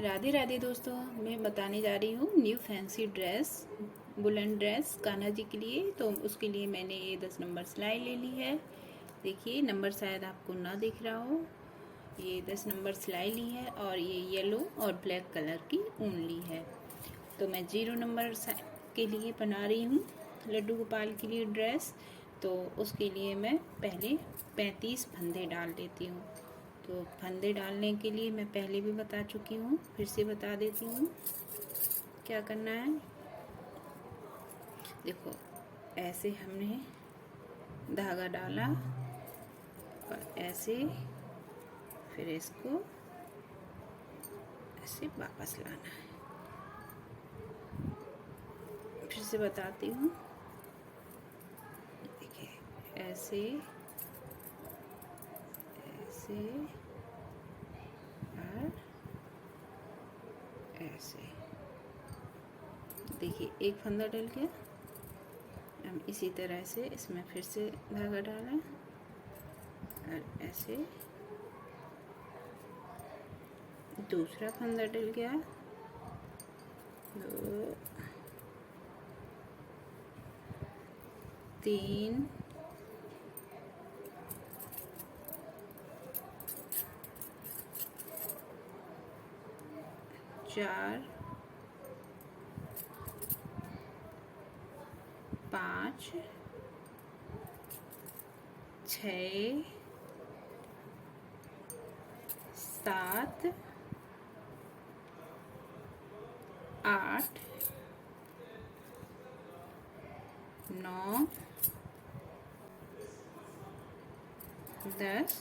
राधे राधे दोस्तों, मैं बताने जा रही हूँ new fancy dress, woollen dress Kanha ji के लिए। तो उसके लिए मैंने ये 10 नंबर सिलाई ले ली है। देखिए नंबर शायद आपको ना दिख रहा हो। ये 10 नंबर सिलाई ली है और ये येलो और ब्लैक कलर की ऊन ली है। तो मैं 0 नंबर के लिए बना रही हूँ लड्डू गोपाल के लिए ड्रेस। तो उसके लिए मैं पहले 35 फंदे डाल देती हूँ। तो फंदे डालने के लिए मैं पहले भी बता चुकी हूँ, फिर से बता देती हूँ क्या करना है। देखो ऐसे हमने धागा डाला और ऐसे, फिर इसको ऐसे वापस लाना है। फिर से बताती हूँ, देखिए ऐसे ऐसे और ऐसे। देखिए एक फंदा डल गया। हम इसी तरह से इसमें फिर से धागा डालें और ऐसे दूसरा फंदा डल गया। 2 3 4 5 6 7 8 9 10।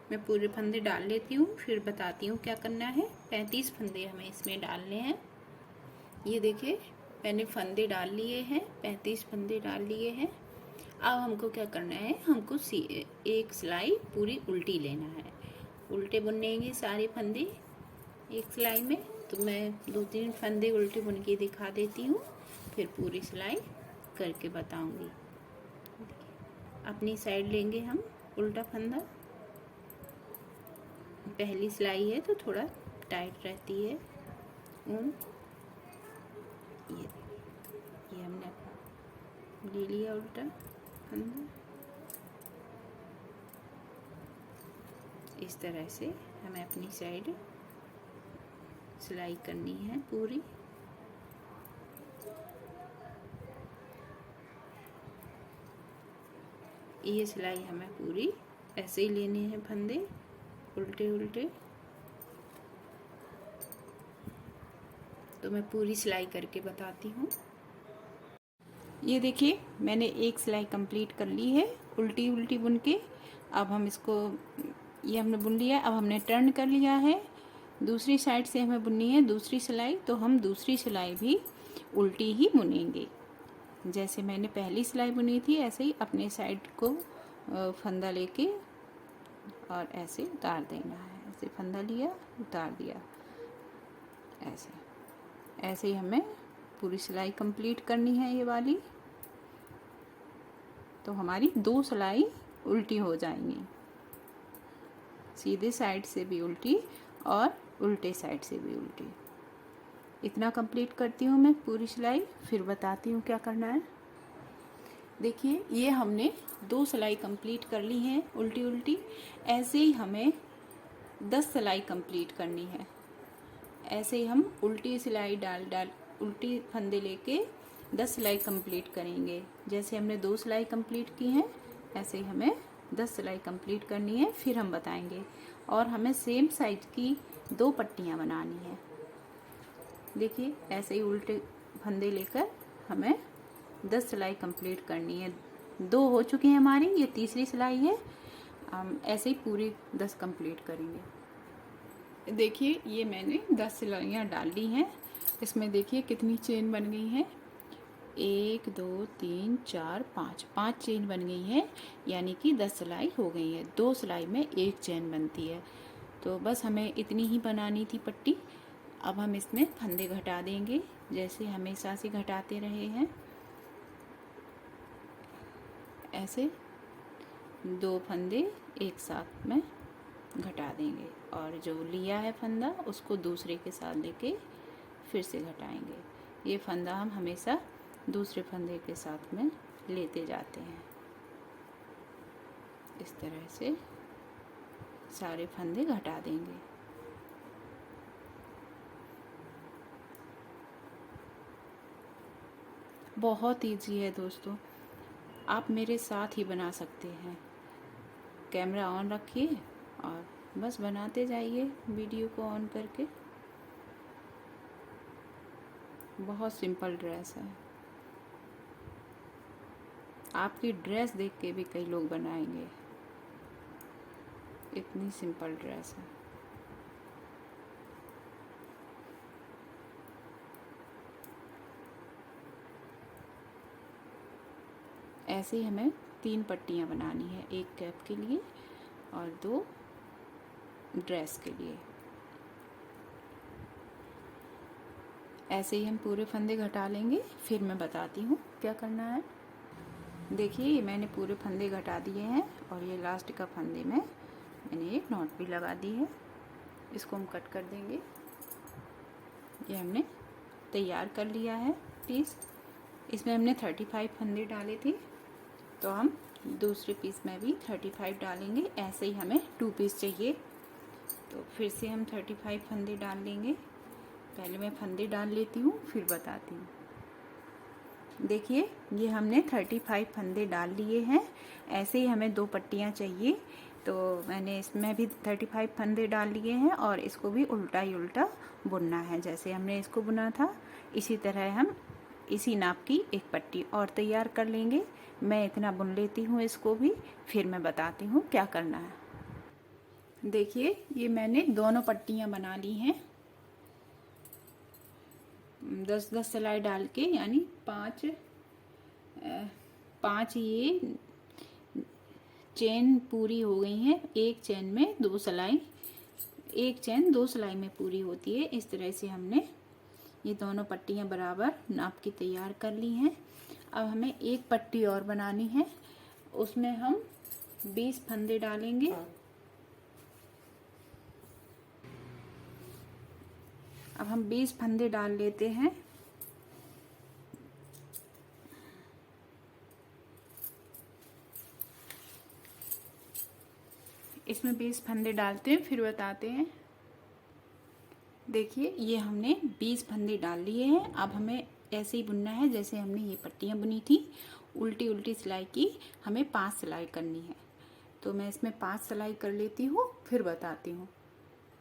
मैं पूरे फंदे डाल लेती हूँ, फिर बताती हूँ क्या करना है। 35 फंदे हमें इसमें डालने हैं। ये देखिए मैंने फंदे डाल लिए हैं, 35 फंदे डाल लिए हैं। अब हमको क्या करना है, हमको एक सिलाई पूरी उल्टी लेना है। उल्टे बुनेंगे सारे फंदे एक सिलाई में। तो मैं 2-3 फंदे उल्टे बुन के दिखा देती हूँ, फिर पूरी सिलाई करके बताऊँगी। अपनी साइड लेंगे हम उल्टा फंदा। पहली सिलाई है तो थोड़ा टाइट रहती है ऊन। ये हमने ले लिया उल्टा फंदा। इस तरह से हमें अपनी साइड सिलाई करनी है पूरी। ये सिलाई हमें पूरी ऐसे ही लेने हैं फंदे उल्टे उल्टे। तो मैं पूरी सिलाई करके बताती हूँ। ये देखिए मैंने एक सिलाई कंप्लीट कर ली है उल्टी उल्टी बुन के। अब हम इसको, ये हमने बुन लिया, अब हमने टर्न कर लिया है। दूसरी साइड से हमें बुननी है दूसरी सिलाई। तो हम दूसरी सिलाई भी उल्टी ही बुनेंगे। जैसे मैंने पहली सिलाई बुनी थी ऐसे ही अपने साइड को फंदा लेके और ऐसे उतार देना है। ऐसे फंदा लिया, उतार दिया, ऐसे ऐसे ही हमें पूरी सिलाई कंप्लीट करनी है ये वाली। तो हमारी 2 सिलाई उल्टी हो जाएंगी, सीधे साइड से भी उल्टी और उल्टे साइड से भी उल्टी। इतना कंप्लीट करती हूँ मैं पूरी सिलाई, फिर बताती हूँ क्या करना है। देखिए ये हमने 2 सिलाई कंप्लीट कर ली हैं उल्टी उल्टी। ऐसे ही हमें 10 सिलाई कंप्लीट करनी है। ऐसे ही हम उल्टी सिलाई डाल डाल उल्टी फंदे लेके 10 सिलाई कंप्लीट करेंगे। जैसे हमने 2 सिलाई कंप्लीट की हैं ऐसे ही हमें 10 सिलाई कंप्लीट करनी है, फिर हम बताएंगे। और हमें सेम साइज की 2 पट्टियाँ बनानी है। देखिए ऐसे ही उल्टे फंदे लेकर हमें 10 सिलाई कंप्लीट करनी है। 2 हो चुकी हैं हमारी, ये तीसरी सिलाई है। हम ऐसे ही पूरी 10 कंप्लीट करेंगे। देखिए ये मैंने 10 सिलाइयाँ डाल दी हैं। इसमें देखिए कितनी चेन बन गई हैं। 1 2 3 4 5 चेन बन गई है, यानी कि 10 सिलाई हो गई है। 2 सिलाई में 1 चेन बनती है। तो बस हमें इतनी ही बनानी थी पट्टी। अब हम इसमें फंदे घटा देंगे जैसे हमेशा से घटाते रहे हैं। ऐसे 2 फंदे एक साथ में घटा देंगे और जो लिया है फंदा उसको दूसरे के साथ लेके फिर से घटाएंगे। ये फंदा हम हमेशा दूसरे फंदे के साथ में लेते जाते हैं। इस तरह से सारे फंदे घटा देंगे। बहुत इजी है दोस्तों, आप मेरे साथ ही बना सकते हैं। कैमरा ऑन रखिए और बस बनाते जाइए वीडियो को ऑन करके। बहुत सिंपल ड्रेस है, आपकी ड्रेस देख के भी कई लोग बनाएंगे, इतनी सिंपल ड्रेस है। ऐसे ही हमें 3 पट्टियाँ बनानी है, एक कैप के लिए और 2 ड्रेस के लिए। ऐसे ही हम पूरे फंदे घटा लेंगे, फिर मैं बताती हूँ क्या करना है। देखिए ये मैंने पूरे फंदे घटा दिए हैं और ये लास्ट का फंदे में मैंने एक नॉट भी लगा दी है। इसको हम कट कर देंगे। ये हमने तैयार कर लिया है पीस। इसमें हमने 35 फंदे डाले थे, तो हम दूसरे पीस में भी 35 डालेंगे। ऐसे ही हमें 2 पीस चाहिए, तो फिर से हम 35 फंदे डाल लेंगे। पहले मैं फंदे डाल लेती हूँ फिर बताती हूँ। देखिए ये हमने 35 फंदे डाल लिए हैं। ऐसे ही हमें 2 पट्टियाँ चाहिए, तो मैंने इसमें भी 35 फंदे डाल लिए हैं और इसको भी उल्टा ही उल्टा बुनना है। जैसे हमने इसको बुना था इसी तरह हम इसी नाप की एक पट्टी और तैयार कर लेंगे। मैं इतना बुन लेती हूँ इसको भी, फिर मैं बताती हूँ क्या करना है। देखिए ये मैंने दोनों पट्टियाँ बना ली हैं 10-10 सिलाई डाल के, यानी 5 ये चेन पूरी हो गई हैं। एक चेन में 2 सिलाई, एक चेन 2 सिलाई में पूरी होती है। इस तरह से हमने ये दोनों पट्टियाँ बराबर नाप की तैयार कर ली हैं। अब हमें एक पट्टी और बनानी है, उसमें हम 20 फंदे डालेंगे। अब हम 20 फंदे डाल लेते हैं। इसमें 20 फंदे डालते हैं फिर बताते हैं। देखिए ये हमने 20 फंदे डाल लिए हैं। अब हमें ऐसे ही बुनना है जैसे हमने ये पट्टियाँ बुनी थी। उल्टी उल्टी सिलाई की हमें 5 सिलाई करनी है, तो मैं इसमें 5 सिलाई कर लेती हूँ फिर बताती हूँ।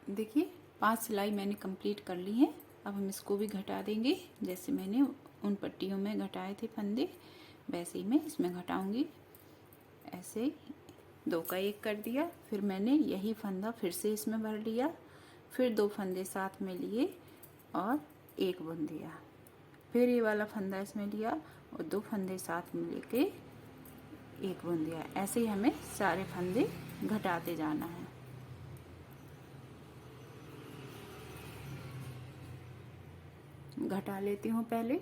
देखिए 5 सिलाई मैंने कंप्लीट कर ली है। अब हम इसको भी घटा देंगे, जैसे मैंने उन पट्टियों में घटाए थे फंदे वैसे ही मैं इसमें घटाऊंगी। ऐसे 2 का 1 कर दिया, फिर मैंने यही फंदा फिर से इसमें भर लिया, फिर 2 फंदे साथ में लिए और 1 बुन दिया, फिर ये वाला फंदा इसमें लिया और 2 फंदे साथ में लेके 1 बुन दिया। ऐसे ही हमें सारे फंदे घटाते जाना है। घटा लेती हूँ पहले।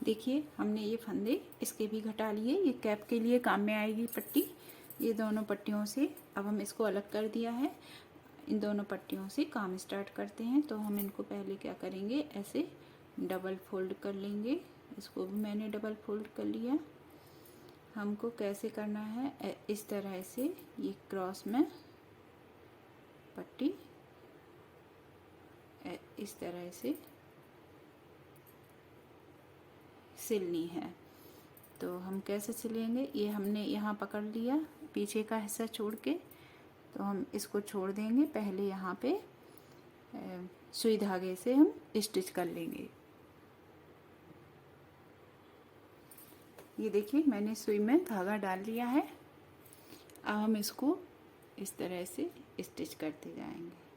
देखिए हमने ये फंदे इसके भी घटा लिए, ये कैप के लिए काम में आएगी पट्टी। ये दोनों पट्टियों से अब हम इसको अलग कर दिया है। इन दोनों पट्टियों से काम स्टार्ट करते हैं। तो हम इनको पहले क्या करेंगे, ऐसे डबल फोल्ड कर लेंगे। इसको भी मैंने डबल फोल्ड कर लिया। हमको कैसे करना है, इस तरह से ये क्रॉस में पट्टी इस तरह से सिलनी है। तो हम कैसे सिलेंगे, ये हमने यहाँ पकड़ लिया पीछे का हिस्सा छोड़ के, तो हम इसको छोड़ देंगे। पहले यहाँ पे सुई धागे से हम स्टिच कर लेंगे। ये देखिए मैंने सुई में धागा डाल लिया है। अब हम इसको इस तरह से स्टिच करते जाएंगे।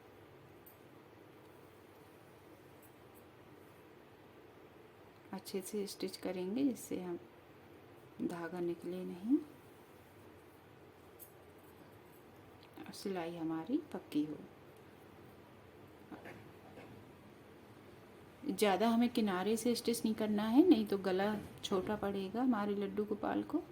अच्छे से स्टिच करेंगे जिससे हम धागा निकले नहीं और सिलाई हमारी पक्की हो। ज़्यादा हमें किनारे से स्टिच नहीं करना है, नहीं तो गला छोटा पड़ेगा हमारे लड्डू गोपाल को।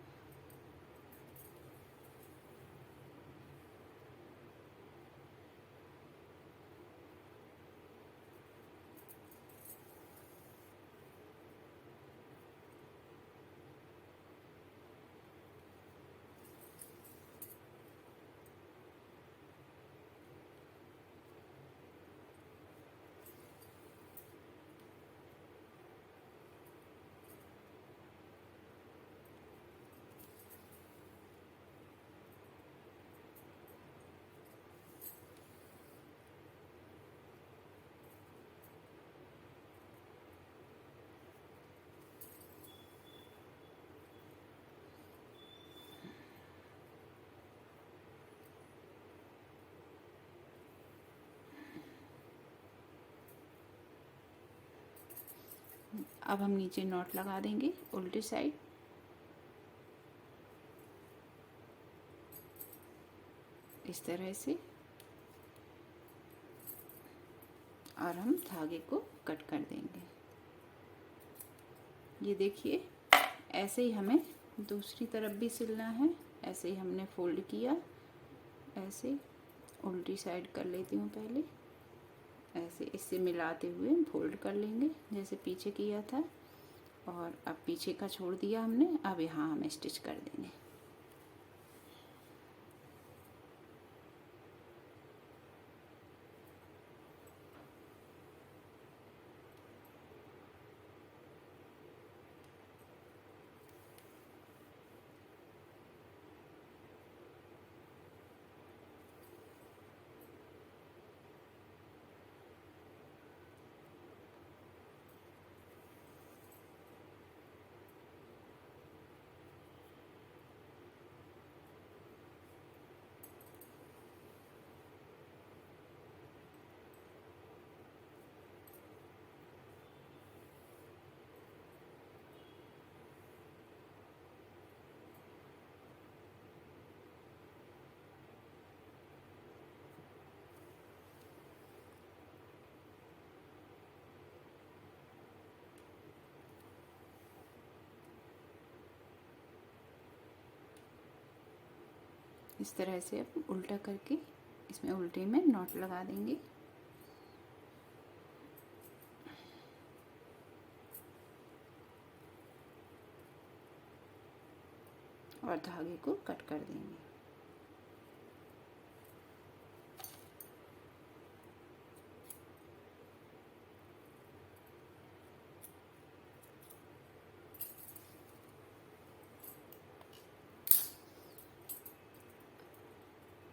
अब हम नीचे नॉट लगा देंगे उल्टी साइड। इस तरह से, और हम धागे को कट कर देंगे। ये देखिए, ऐसे ही हमें दूसरी तरफ भी सिलना है। ऐसे ही हमने फोल्ड किया, ऐसे उल्टी साइड कर लेती हूँ पहले, ऐसे इससे मिलाते हुए फोल्ड कर लेंगे जैसे पीछे किया था। और अब पीछे का छोड़ दिया हमने, अब यहाँ हम स्टिच कर देंगे। इस तरह से अब उल्टा करके इसमें उल्टे में नॉट लगा देंगे। और धागे को कट कर देंगे।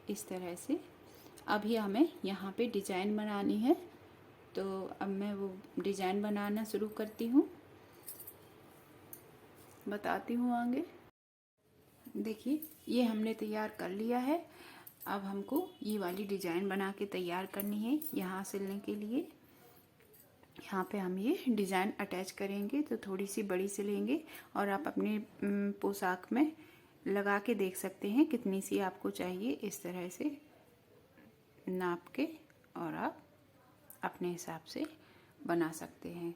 इस तरह से अभी हमें यहाँ पे डिजाइन बनानी है, तो अब मैं वो डिजाइन बनाना शुरू करती हूँ, बताती हूँ आगे। देखिए, ये हमने तैयार कर लिया है। अब हमको ये वाली डिजाइन बना के तैयार करनी है। यहाँ सिलने के लिए यहाँ पे हम ये डिजाइन अटैच करेंगे, तो थोड़ी सी बड़ी सिलेंगे और आप अपने पोशाक में लगा के देख सकते हैं कितनी सी आपको चाहिए। इस तरह से नाप के और आप अपने हिसाब से बना सकते हैं।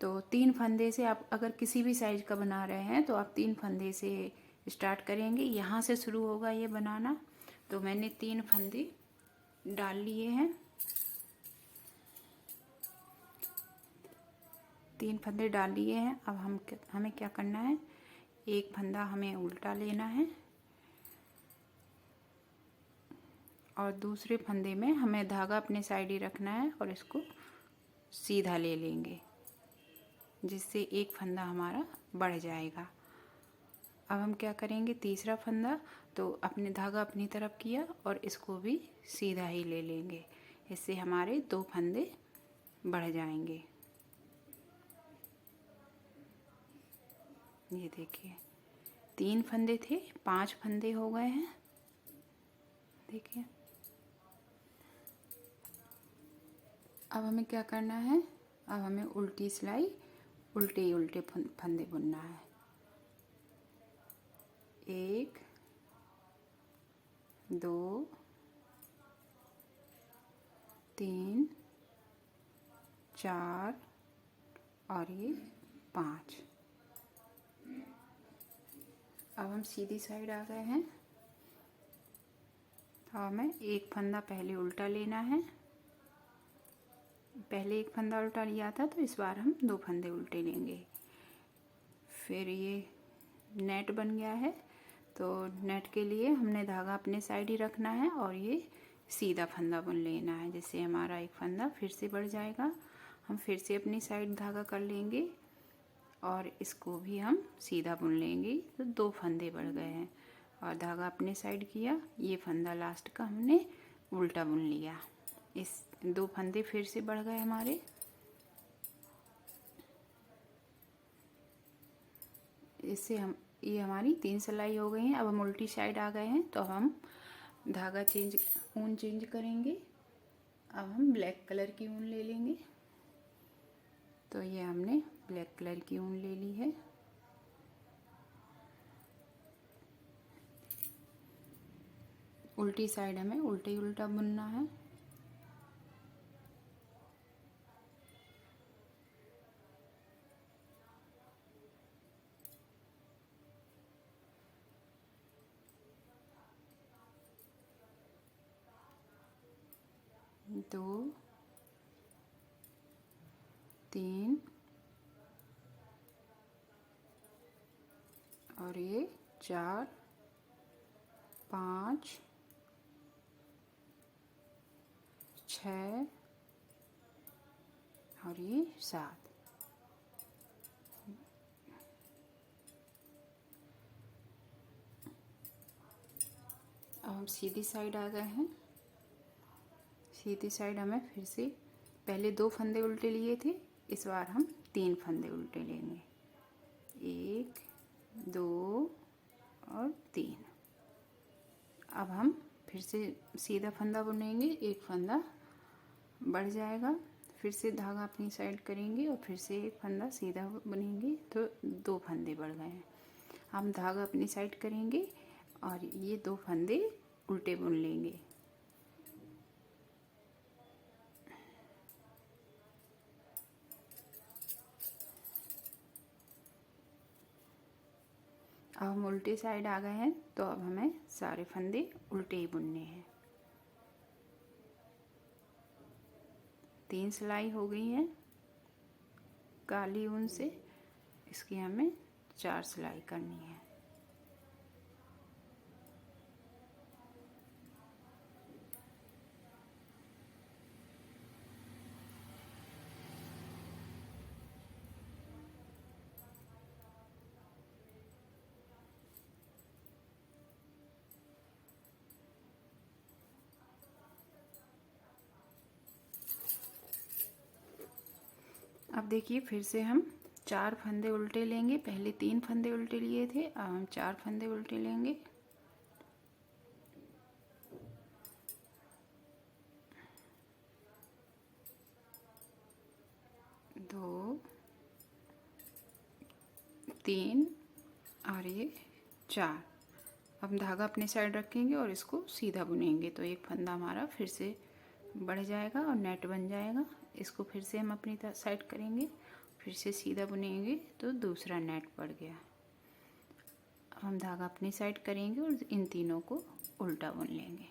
तो 3 फंदे से आप अगर किसी भी साइज का बना रहे हैं तो आप 3 फंदे से स्टार्ट करेंगे। यहाँ से शुरू होगा ये बनाना। तो मैंने 3 फंदे डाल लिए हैं। 3 फंदे डाल लिए हैं। अब हमें क्या करना है, एक फंदा हमें उल्टा लेना है और दूसरे फंदे में हमें धागा अपने साइड ही रखना है और इसको सीधा ले लेंगे, जिससे एक फंदा हमारा बढ़ जाएगा। अब हम क्या करेंगे, तीसरा फंदा तो अपने धागा अपनी तरफ किया और इसको भी सीधा ही ले लेंगे, इससे हमारे 2 फंदे बढ़ जाएंगे। ये देखिए, 3 फंदे थे, 5 फंदे हो गए हैं। देखिए, अब हमें क्या करना है, अब हमें उल्टी सिलाई उल्टे उल्टे फंदे बुनना है। 1 2 3 4 और ये 5। अब हम सीधी साइड आ गए हैं। अब हमें एक फंदा पहले उल्टा लेना है। पहले एक फंदा उल्टा लिया था, तो इस बार हम 2 फंदे उल्टे लेंगे। फिर ये नेट बन गया है, तो नेट के लिए हमने धागा अपने साइड ही रखना है और ये सीधा फंदा बुन लेना है, जिससे हमारा एक फंदा फिर से बढ़ जाएगा। हम फिर से अपनी साइड धागा कर लेंगे और इसको भी हम सीधा बुन लेंगे, तो 2 फंदे बढ़ गए हैं। और धागा अपने साइड किया, ये फंदा लास्ट का हमने उल्टा बुन लिया। इस 2 फंदे फिर से बढ़ गए हमारे। इससे हम ये हमारी 3 सिलाई हो गई हैं। अब हम उल्टी साइड आ गए हैं, तो हम धागा ऊन चेंज करेंगे। अब हम ब्लैक कलर की ऊन ले लेंगे। तो ये हमने ब्लैक कलर की ऊन ले ली है। उल्टी साइड हमें उल्टा ही उल्टा बुनना है। दो, तीन और ये 4, 5, 6 और ये 7। अब हम सीधी साइड आ गए हैं। सीधी साइड हमें फिर से पहले 2 फंदे उल्टे लिए थे, इस बार हम 3 फंदे उल्टे लेंगे। 1, 2 और 3। अब हम फिर से सीधा फंदा बुनेंगे, एक फंदा बढ़ जाएगा, फिर से धागा अपनी साइड करेंगे और फिर से एक फंदा सीधा बुनेंगे, तो 2 फंदे बढ़ गए हैं। हम धागा अपनी साइड करेंगे और ये 2 फंदे उल्टे बुन लेंगे। अब हम उल्टे साइड आ गए हैं, तो अब हमें सारे फंदे उल्टे ही बुनने हैं। 3 सिलाई हो गई है काली ऊन से, इसकी हमें 4 सिलाई करनी है। अब देखिए फिर से हम 4 फंदे उल्टे लेंगे। पहले 3 फंदे उल्टे लिए थे, अब हम 4 फंदे उल्टे लेंगे। दो, 3 और ये 4। अब धागा अपने साइड रखेंगे और इसको सीधा बुनेंगे, तो एक फंदा हमारा फिर से बढ़ जाएगा और नेट बन जाएगा। इसको फिर से हम अपनी साइड करेंगे, फिर से सीधा बुनेंगे, तो दूसरा नेट पड़ गया। अब हम धागा अपनी साइड करेंगे और इन तीनों को उल्टा बुन लेंगे।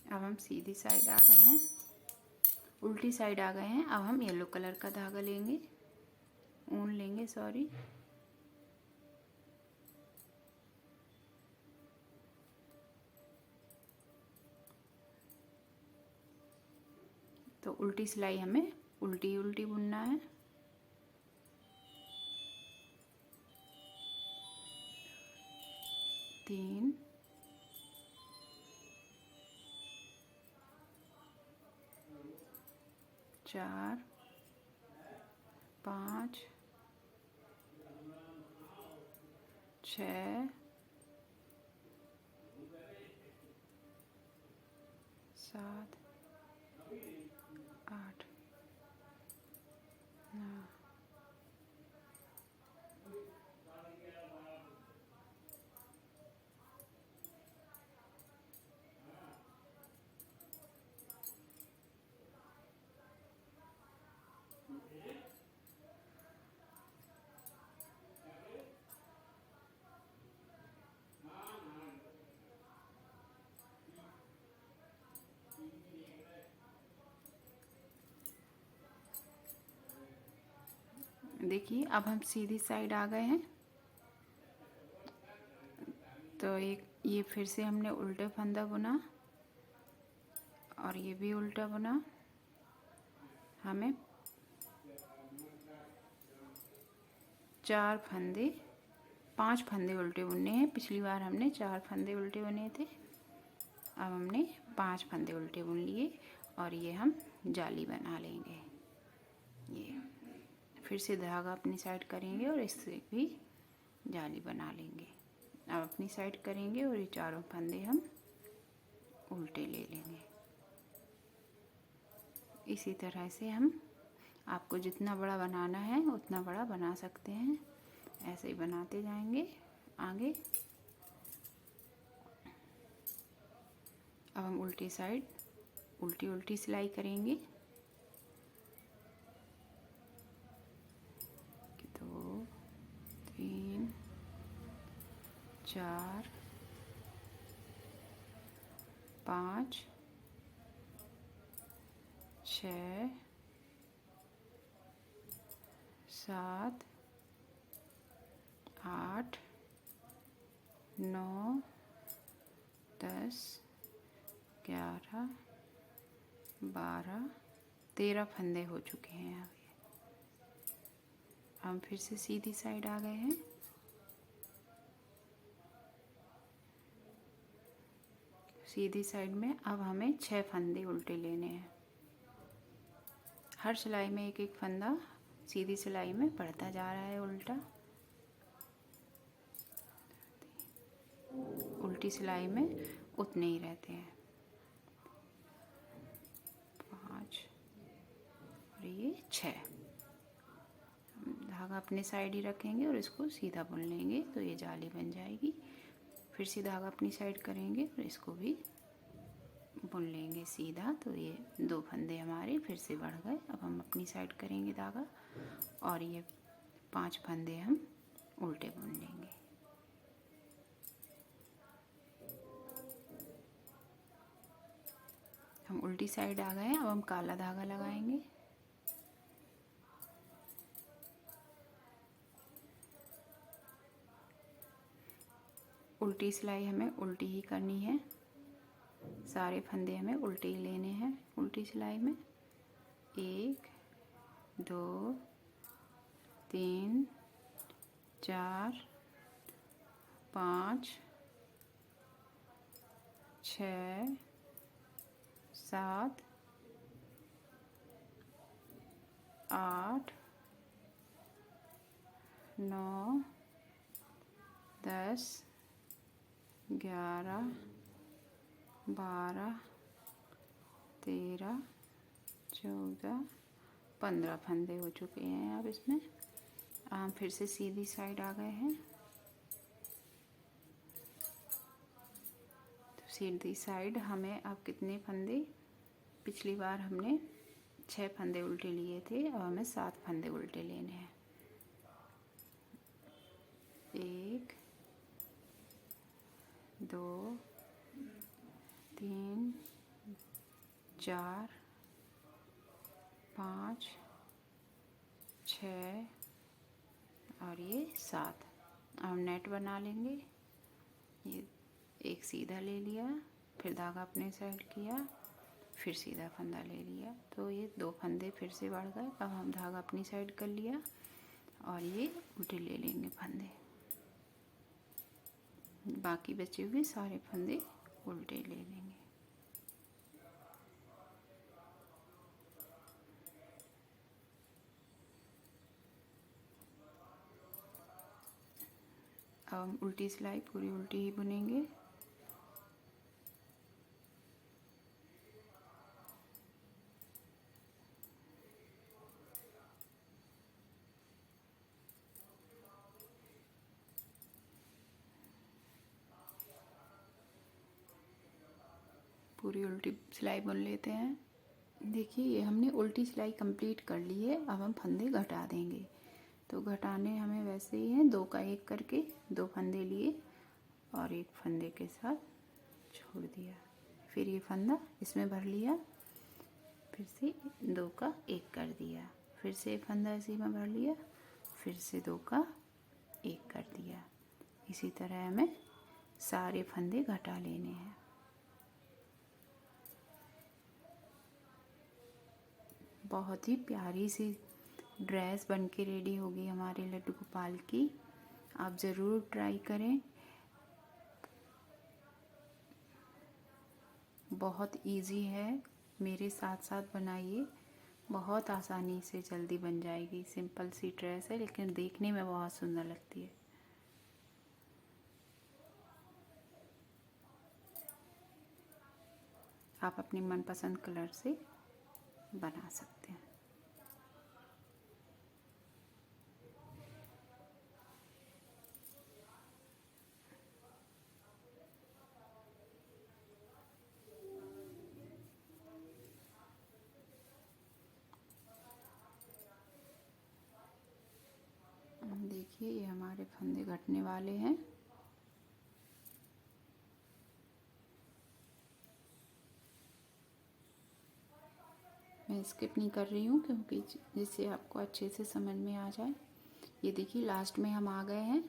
अब हम सीधी साइड आ गए हैं, उल्टी साइड आ गए हैं। अब हम येलो कलर का धागा लेंगे, ऊन लेंगे, सॉरी। तो उल्टी सिलाई हमें उल्टी उल्टी बुनना है। तीन, 4, 5, 6, 7, 8, 9। देखिए अब हम सीधी साइड आ गए हैं, तो एक ये फिर से हमने उल्टे फंदा बुना और ये भी उल्टा बुना। हमें 5 फंदे उल्टे बुनने हैं। पिछली बार हमने 4 फंदे उल्टे बुने थे, अब हमने 5 फंदे उल्टे बुन लिए और ये हम जाली बना लेंगे। ये फिर से धागा अपनी साइड करेंगे और इससे भी जाली बना लेंगे। अब अपनी साइड करेंगे और ये चारों फंदे हम उल्टे ले लेंगे। इसी तरह से हम, आपको जितना बड़ा बनाना है उतना बड़ा बना सकते हैं। ऐसे ही बनाते जाएंगे आगे। अब हम उल्टी साइड उल्टी उल्टी सिलाई करेंगे। 2 3 4 5 6 7 8 9 10 11 12 13 फंदे हो चुके हैं। अब हम फिर से सीधी साइड आ गए हैं। सीधी साइड में अब हमें 6 फंदे उल्टे लेने हैं। हर सिलाई में एक एक फंदा सीधी सिलाई में पड़ता जा रहा है उल्टा। उल्टी सिलाई में उतने ही रहते हैं। 5 और ये 6। धागा अपने साइड ही रखेंगे और इसको सीधा बुन लेंगे तो ये जाली बन जाएगी। फिर से धागा अपनी साइड करेंगे और इसको भी बुन लेंगे सीधा, तो ये 2 फंदे हमारे फिर से बढ़ गए। अब हम अपनी साइड करेंगे धागा और ये 5 फंदे हम उल्टे बुन लेंगे। हम उल्टी साइड आ गए हैं। अब हम काला धागा लगाएंगे। उल्टी सिलाई हमें उल्टी ही करनी है। सारे फंदे हमें उल्टे ही लेने हैं उल्टी सिलाई में। 1 2 3 4 5 6 7 8 9 10 11 12 13 14 15 फंदे हो चुके हैं। अब इसमें हम फिर से सीधी साइड आ गए हैं। तो सीधी साइड हमें अब कितने फंदे, पिछली बार हमने 6 फंदे उल्टे लिए थे, अब हमें 7 फंदे उल्टे लेने हैं। 1 2 3 4 5 6 और ये 7। अब नेट बना लेंगे। ये एक सीधा ले लिया, फिर धागा अपने साइड किया, फिर सीधा फंदा ले लिया, तो ये 2 फंदे फिर से बढ़ गए। अब हम धागा अपनी साइड कर लिया और ये उल्टे ले लेंगे फंदे। बाकी बचे हुए सारे फंदे उल्टे ले लेंगे। अब हम उल्टी सिलाई पूरी उल्टी ही बुनेंगे। पूरी उल्टी सिलाई बुन लेते हैं। देखिए ये हमने उल्टी सिलाई कंप्लीट कर ली है। अब हम फंदे घटा देंगे। तो घटाने हमें वैसे ही हैं, 2 का 1 करके 2 फंदे लिए और एक फंदे के साथ छोड़ दिया। फिर ये फंदा इसमें भर लिया, फिर से 2 का 1 कर दिया, फिर से फंदा इसी में भर लिया, फिर से 2 का 1 कर दिया। इसी तरह हमें सारे फंदे घटा लेने हैं। बहुत ही प्यारी सी ड्रेस बनके रेडी होगी हमारे लड्डू गोपाल की। आप ज़रूर ट्राई करें। बहुत इजी है, मेरे साथ साथ बनाइए, बहुत आसानी से जल्दी बन जाएगी। सिंपल सी ड्रेस है लेकिन देखने में बहुत सुंदर लगती है। आप अपनी मनपसंद कलर से बना सकते हैं। देखिए ये हमारे फंदे घटने वाले हैं। मैं स्किप नहीं कर रही हूँ क्योंकि जिससे आपको अच्छे से समझ में आ जाए। ये देखिए लास्ट में हम आ गए हैं,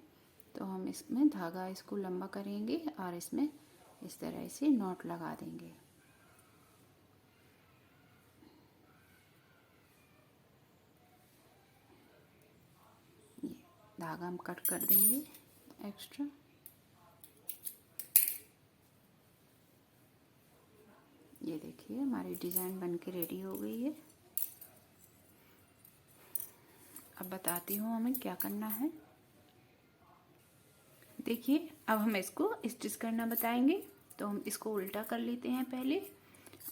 तो हम इसमें धागा इसको लंबा करेंगे और इसमें इस तरह से नॉट लगा देंगे। ये धागा हम कट कर देंगे एक्स्ट्रा। ये देखिए हमारी डिज़ाइन बनके रेडी हो गई है। अब बताती हूँ हमें क्या करना है। देखिए अब हम इसको स्टिच करना बताएंगे, तो हम इसको उल्टा कर लेते हैं पहले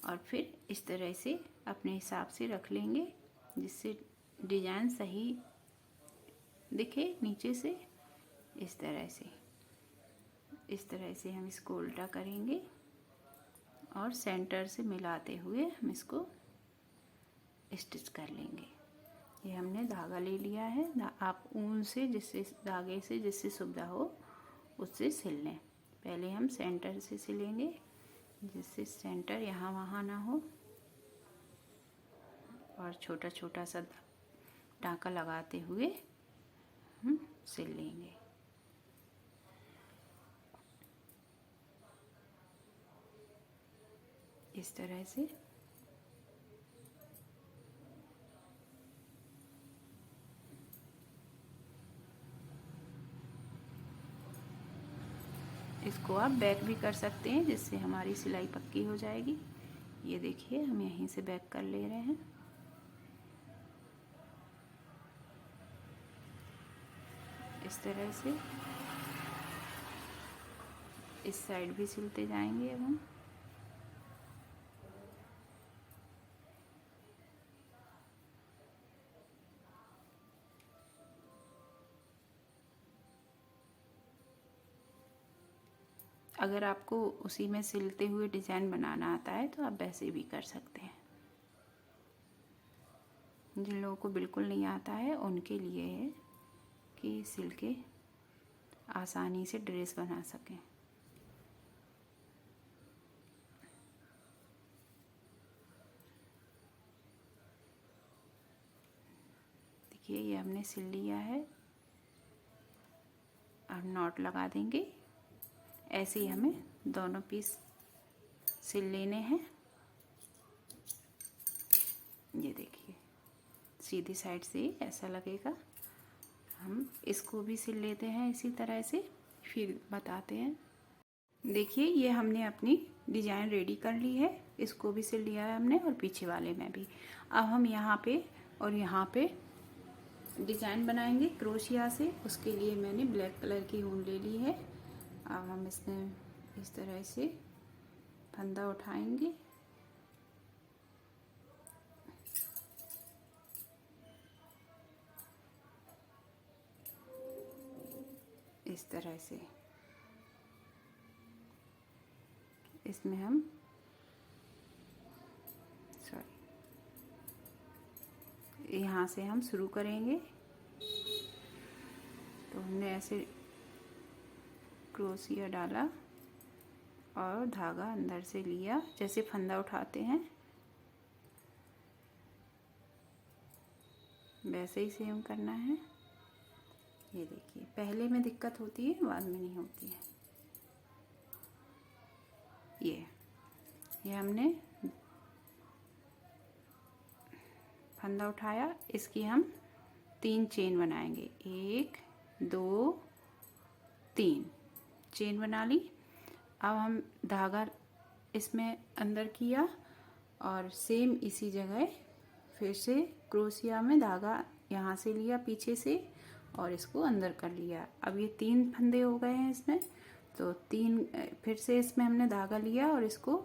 और फिर इस तरह से अपने हिसाब से रख लेंगे जिससे डिज़ाइन सही दिखे नीचे से। इस तरह से हम इसको उल्टा करेंगे और सेंटर से मिलाते हुए हम इसको स्टिच कर लेंगे। ये हमने धागा ले लिया है। आप ऊन से जिससे धागे से जिससे सुविधा हो उससे सिल लें। पहले हम सेंटर से सिलेंगे जिससे सेंटर यहाँ वहाँ ना हो, और छोटा छोटा सा टाँका लगाते हुए हम सिल लेंगे। इस तरह से इसको आप बैक भी कर सकते हैं जिससे हमारी सिलाई पक्की हो जाएगी। ये देखिए हम यहीं से बैक कर ले रहे हैं। इस तरह से इस साइड भी सिलते जाएंगे अब हम। अगर आपको उसी में सिलते हुए डिज़ाइन बनाना आता है तो आप वैसे भी कर सकते हैं। जिन लोगों को बिल्कुल नहीं आता है उनके लिए है कि सिल के आसानी से ड्रेस बना सकें। देखिए ये हमने सिल लिया है। अब नॉट लगा देंगे। ऐसे ही हमें दोनों पीस सिल लेने हैं। ये देखिए सीधी साइड से ऐसा लगेगा। हम इसको भी सिल लेते हैं इसी तरह से, फिर बताते हैं। देखिए ये हमने अपनी डिज़ाइन रेडी कर ली है। इसको भी सिल लिया है हमने और पीछे वाले में भी। अब हम यहाँ पे और यहाँ पे डिज़ाइन बनाएंगे क्रोशिया से। उसके लिए मैंने ब्लैक कलर की ऊन ले ली है। अब हम इसमें इस तरह से फंदा उठाएंगे। इस तरह से इसमें हम यहाँ से हम शुरू करेंगे। तो हमने ऐसे क्रोशिया डाला और धागा अंदर से लिया, जैसे फंदा उठाते हैं वैसे ही सेम करना है। ये देखिए पहले में दिक्कत होती है, बाद में नहीं होती है। ये हमने फंदा उठाया, इसकी हम 3 चेन बनाएंगे। 1 2 3 चेन बना ली। अब हम धागा इसमें अंदर किया और सेम इसी जगह फिर से क्रोशिया में धागा यहाँ से लिया पीछे से और इसको अंदर कर लिया। अब ये 3 फंदे हो गए हैं इसमें, तो 3 फिर से इसमें हमने धागा लिया और इसको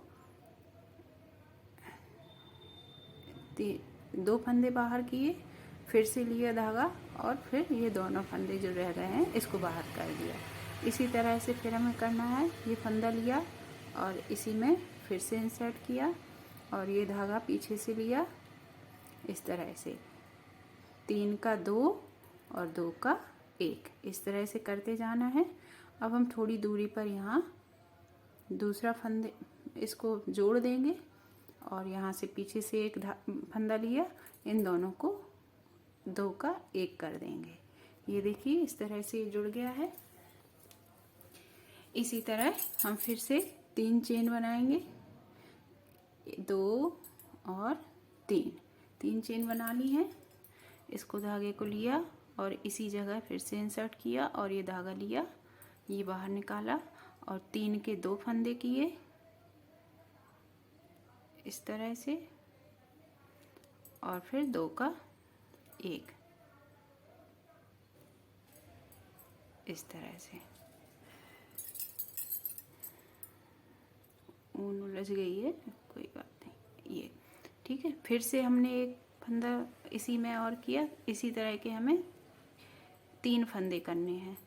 दो फंदे बाहर किए, फिर से लिया धागा और फिर ये दोनों फंदे जो रह गए हैं इसको बाहर कर दिया। इसी तरह से फिर हमें करना है। ये फंदा लिया और इसी में फिर से इंसर्ट किया और ये धागा पीछे से लिया, इस तरह से 3 का 2 और 2 का 1, इस तरह से करते जाना है। अब हम थोड़ी दूरी पर यहाँ दूसरा फंदे इसको जोड़ देंगे और यहाँ से पीछे से एक फंदा लिया, इन दोनों को 2 का 1 कर देंगे। ये देखिए इस तरह से ये जुड़ गया है। इसी तरह हम फिर से 3 चेन बनाएंगे, 2 और 3 चेन बना ली है। इसको धागे को लिया और इसी जगह फिर से इंसर्ट किया और ये धागा लिया, ये बाहर निकाला और 3 के 2 फंदे किए इस तरह से और फिर 2 का 1 इस तरह से। ऊन उलझ गई है, कोई बात नहीं, ये ठीक है। फिर से हमने एक फंदा इसी में और किया। इसी तरह के हमें 3 फंदे करने हैं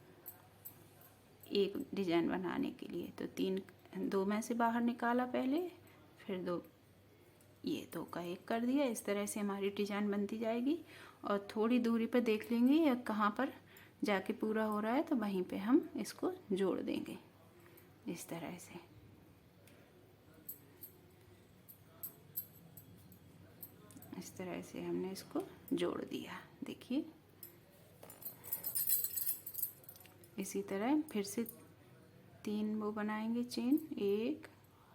एक डिजाइन बनाने के लिए। तो 2 में से बाहर निकाला पहले, फिर 2, ये 2 का 1 कर दिया। इस तरह से हमारी डिजाइन बनती जाएगी और थोड़ी दूरी पर देख लेंगे या कहाँ पर जाके पूरा हो रहा है, तो वहीं पे हम इसको जोड़ देंगे इस तरह से। इस तरह से हमने इसको जोड़ दिया, देखिए। इसी तरह फिर से 3 वो बनाएंगे चेन, 1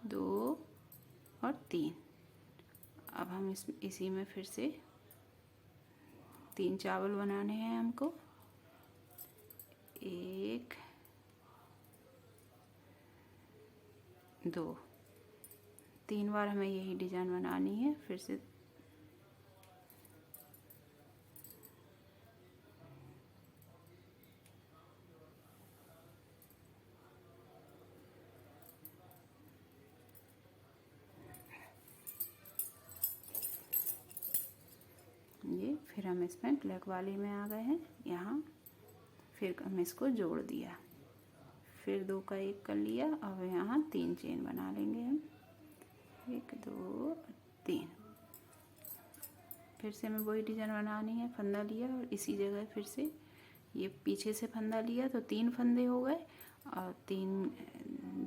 2 और 3। अब हम इसी में फिर से 3 चावल बनाने हैं हमको। 1 2, 3 बार हमें यही डिजाइन बनानी है। फिर से ये, फिर हम इसमें ब्लैक वाले में आ गए हैं यहाँ। फिर हम इसको जोड़ दिया, फिर 2 का 1 कर लिया। अब यहाँ 3 चेन बना लेंगे हम, 1 2 3। फिर से हमें वही डिजाइन बनानी है। फंदा लिया और इसी जगह फिर से ये पीछे से फंदा लिया, तो 3 फंदे हो गए और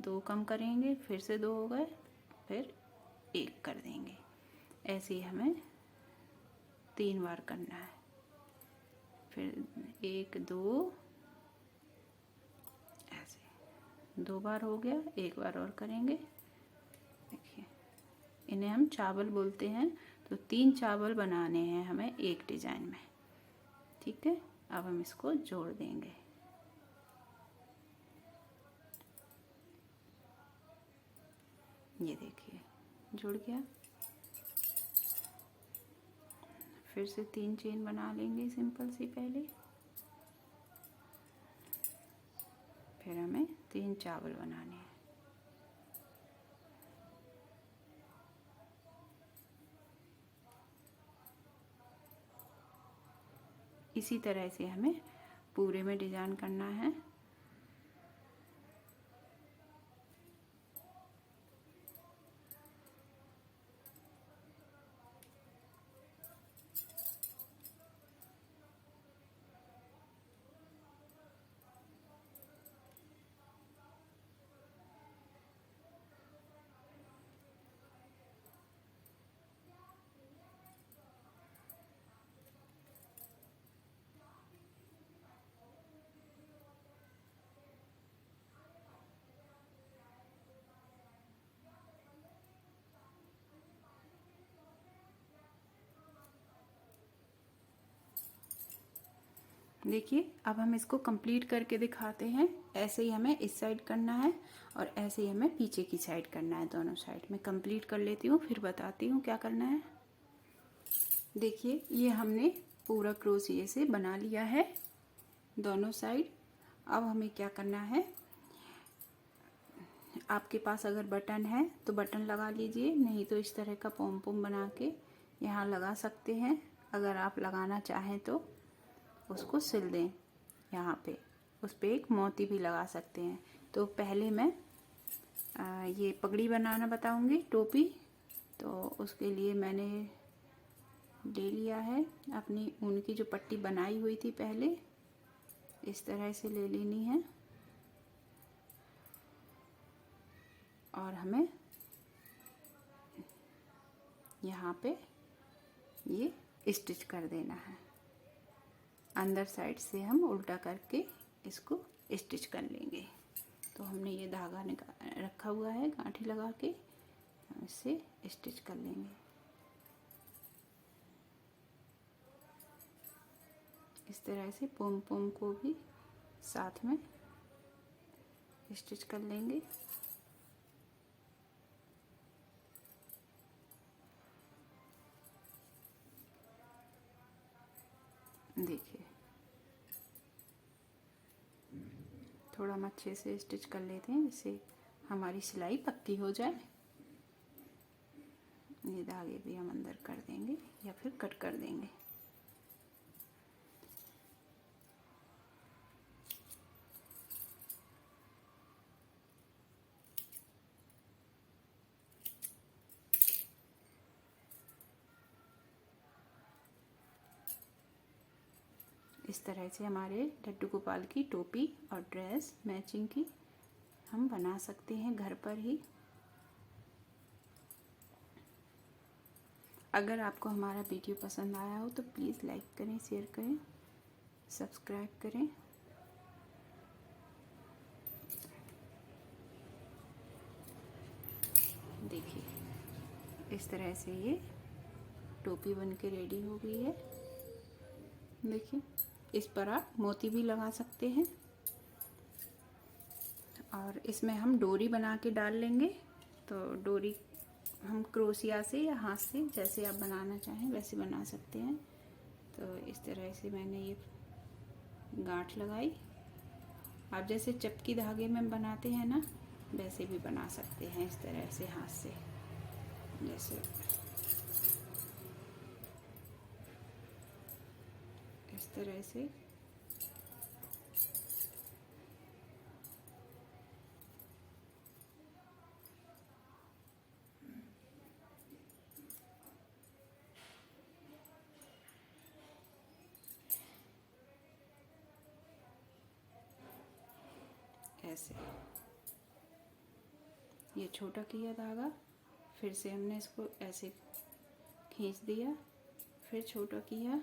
2 कम करेंगे, फिर से 2 हो गए, फिर 1 कर देंगे। ऐसे ही हमें 3 बार करना है। फिर 1 2, ऐसे 2 बार हो गया, 1 बार और करेंगे। देखिए, इन्हें हम चावल बोलते हैं। तो 3 चावल बनाने हैं हमें एक डिजाइन में, ठीक है। अब हम इसको जोड़ देंगे। ये देखिए जुड़ गया। फिर से 3 चेन बना लेंगे सिंपल सी पहले, फिर हमें 3 चावल बनाने हैं। इसी तरह से हमें पूरे में डिजाइन करना है। देखिए, अब हम इसको कंप्लीट करके दिखाते हैं। ऐसे ही हमें इस साइड करना है और ऐसे ही हमें पीछे की साइड करना है, दोनों साइड में। कंप्लीट कर लेती हूँ, फिर बताती हूँ क्या करना है। देखिए, ये हमने पूरा क्रोशिया से बना लिया है दोनों साइड। अब हमें क्या करना है, आपके पास अगर बटन है तो बटन लगा लीजिए, नहीं तो इस तरह का पॉम पॉम बना के यहाँ लगा सकते हैं। अगर आप लगाना चाहें तो उसको सिल दें यहाँ पे, उस पर एक मोती भी लगा सकते हैं। तो पहले मैं ये पगड़ी बनाना बताऊंगी, टोपी। तो उसके लिए मैंने ले लिया है अपनी ऊन की जो पट्टी बनाई हुई थी पहले, इस तरह से ले लेनी है और हमें यहाँ पे ये स्टिच कर देना है। अंदर साइड से हम उल्टा करके इसको स्टिच कर लेंगे। तो हमने ये धागा रखा हुआ है गांठी लगा के, हम इससे स्टिच कर लेंगे। इस तरह से पोम पोम को भी साथ में स्टिच कर लेंगे। देखिए थोड़ा हम अच्छे से स्टिच कर लेते हैं जिससे हमारी सिलाई पक्की हो जाए। ये धागे भी हम अंदर कर देंगे या फिर कट कर देंगे। इस तरह से हमारे लड्डू गोपाल की टोपी और ड्रेस मैचिंग की हम बना सकते हैं घर पर ही। अगर आपको हमारा वीडियो पसंद आया हो तो प्लीज़ लाइक करें, शेयर करें, सब्सक्राइब करें। देखिए इस तरह से ये टोपी बन के रेडी हो गई है। देखिए इस पर आप मोती भी लगा सकते हैं और इसमें हम डोरी बना के डाल लेंगे। तो डोरी हम क्रोशिया से या हाथ से जैसे आप बनाना चाहें वैसे बना सकते हैं। तो इस तरह से मैंने ये गांठ लगाई। आप जैसे चपकी धागे में बनाते हैं ना वैसे भी बना सकते हैं, इस तरह से हाथ से जैसे इस तरह से। ऐसे ये छोटा किया धागा, फिर से हमने इसको ऐसे खींच दिया, फिर छोटा किया,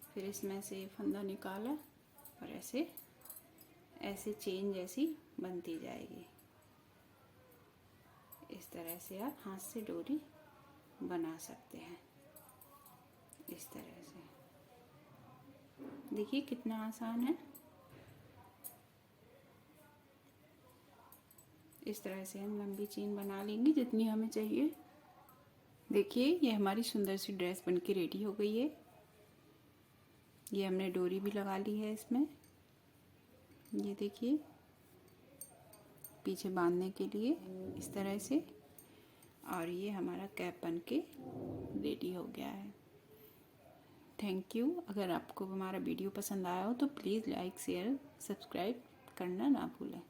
फिर इसमें से फंदा निकाला और ऐसे ऐसे चेन जैसी बनती जाएगी। इस तरह से आप हाथ से डोरी बना सकते हैं। इस तरह से देखिए कितना आसान है। इस तरह से हम लंबी चेन बना लेंगे जितनी हमें चाहिए। देखिए ये हमारी सुंदर सी ड्रेस बनके रेडी हो गई है। ये हमने डोरी भी लगा ली है इसमें, ये देखिए पीछे बांधने के लिए इस तरह से। और ये हमारा कैप बनके रेडी हो गया है। Thank you. अगर आपको हमारा वीडियो पसंद आया हो तो प्लीज़ लाइक, शेयर, सब्सक्राइब करना ना भूलें।